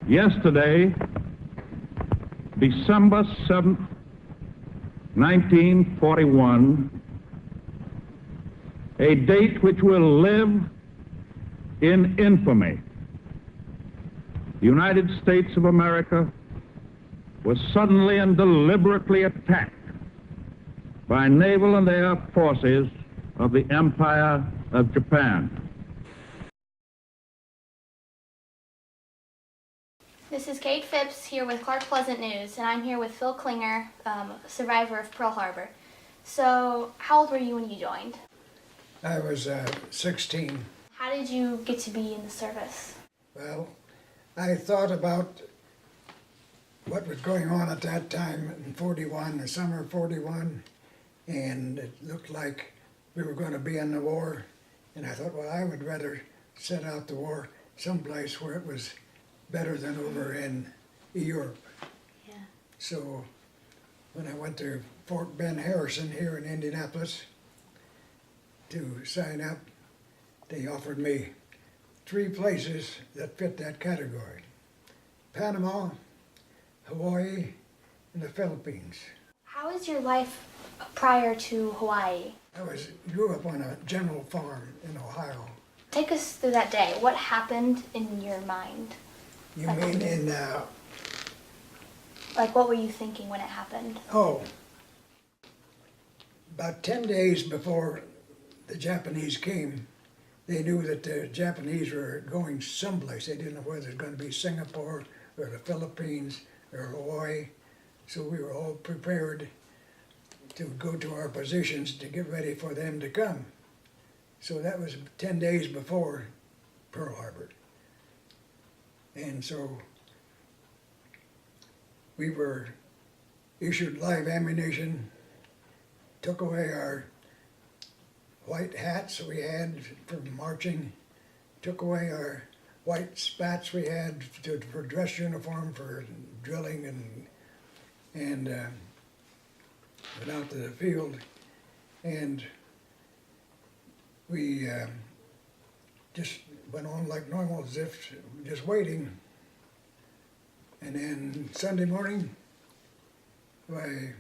Yesterday, December 7th, 1941, a date which will live in infamy. The United States of America was suddenly and deliberately attacked by naval and air forces of the Empire of Japan. This is Kate Phipps here with Clark Pleasant News, and I'm here with Phil Klinger, survivor of Pearl Harbor. So, how old were you when you joined? I was 16. How did you get to be in the service? Well, I thought about what was going on at that time in 41, the summer of 41, and it looked like we were going to be in the war. And I thought, well, I would rather sit out the war someplace where it was better than over in Europe. Yeah. So when I went to Fort Ben Harrison here in Indianapolis to sign up, they offered me 3 places that fit that category: Panama, Hawaii, and the Philippines. How was your life prior to Hawaii? Grew up on a general farm in Ohio. Take us through that day. What happened in your mind? You mean in, Like, what were you thinking when it happened? About 10 days before the Japanese came, they knew that the Japanese were going someplace. They didn't know whether it was going to be Singapore or the Philippines or Hawaii. So we were all prepared to go to our positions to get ready for them to come. So that was 10 days before Pearl Harbor. And so we were issued live ammunition, took away our white hats we had for marching, took away our white spats we had for dress uniform for drilling, and went out to the field, and we just went on like normal, as if just waiting. And then Sunday morning, I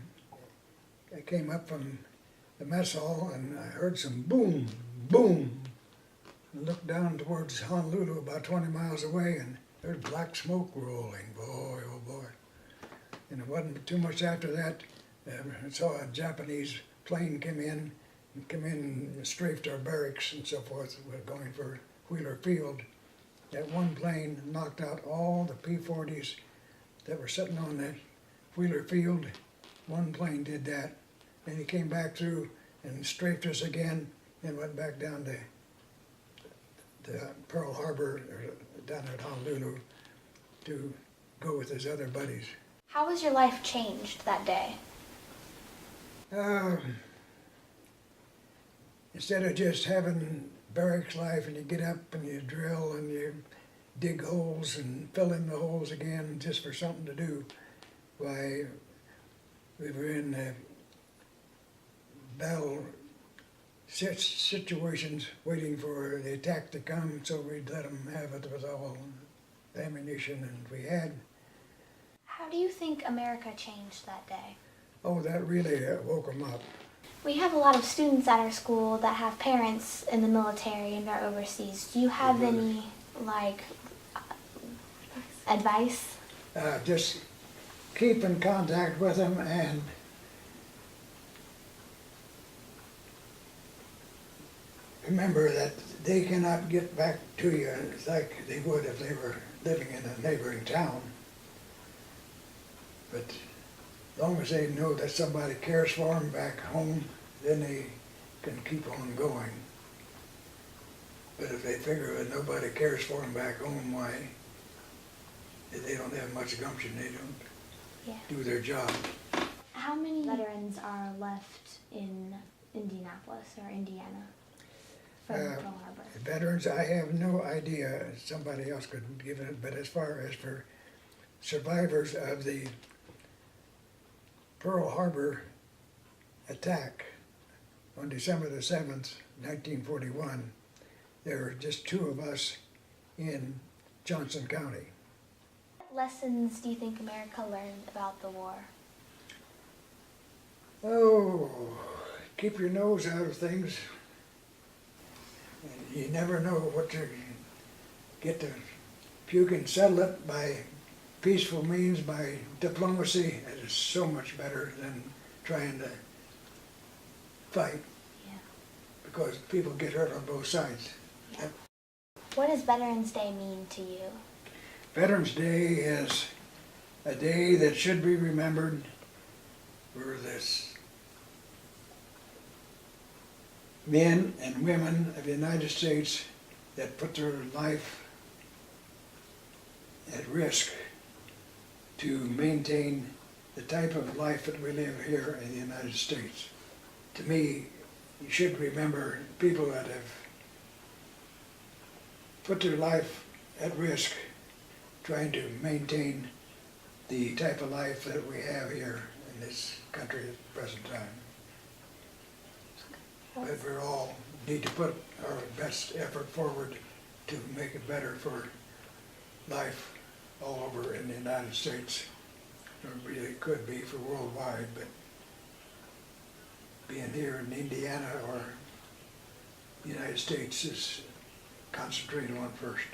came up from the mess hall and I heard some boom, boom. And looked down towards Honolulu, about 20 miles away, and there's black smoke rolling. Boy, oh boy. And it wasn't too much after that, I saw a Japanese plane come in and strafed our barracks and so forth. We're going for Wheeler Field. That one plane knocked out all the P-40s that were sitting on the Wheeler Field. One plane did that. Then he came back through and strafed us again and went back down to Pearl Harbor, or down at Honolulu, to go with his other buddies. How was your life changed that day? Instead of just having barracks life and you get up and you drill and you dig holes and fill in the holes again just for something to do, why, we were in battle situations waiting for the attack to come, so we'd let them have it with all the ammunition and we had. How do you think America changed that day? Oh, that really woke them up. We have a lot of students at our school that have parents in the military and are overseas. Do you have any, advice? Just keep in contact with them and remember that they cannot get back to you like they would if they were living in a neighboring town. But as long as they know that somebody cares for them back home, then they can keep on going. But if they figure that nobody cares for them back home, why, they don't have much gumption, they don't do their job. How many veterans are left in Indianapolis or Indiana from Pearl Harbor? Veterans, I have no idea. Somebody else could give it, but as far as for survivors of the Pearl Harbor attack on December the 7th, 1941, there were just 2 of us in Johnson County. lessons do you think America learned about the war? Oh, keep your nose out of things. And you never know what to get to. If you can settle it by peaceful means, by diplomacy, it is so much better than trying to fight. Yeah. Because people get hurt on both sides. Yeah. What does Veterans Day mean to you? Veterans Day is a day that should be remembered for this men and women of the United States that put their life at risk to maintain the type of life that we live here in the United States. To me, you should remember people that have put their life at risk trying to maintain the type of life that we have here in this country at the present time. But we all need to put our best effort forward to make it better for life all over in the United States. It really could be for worldwide, but being here in Indiana or the United States is concentrated on first.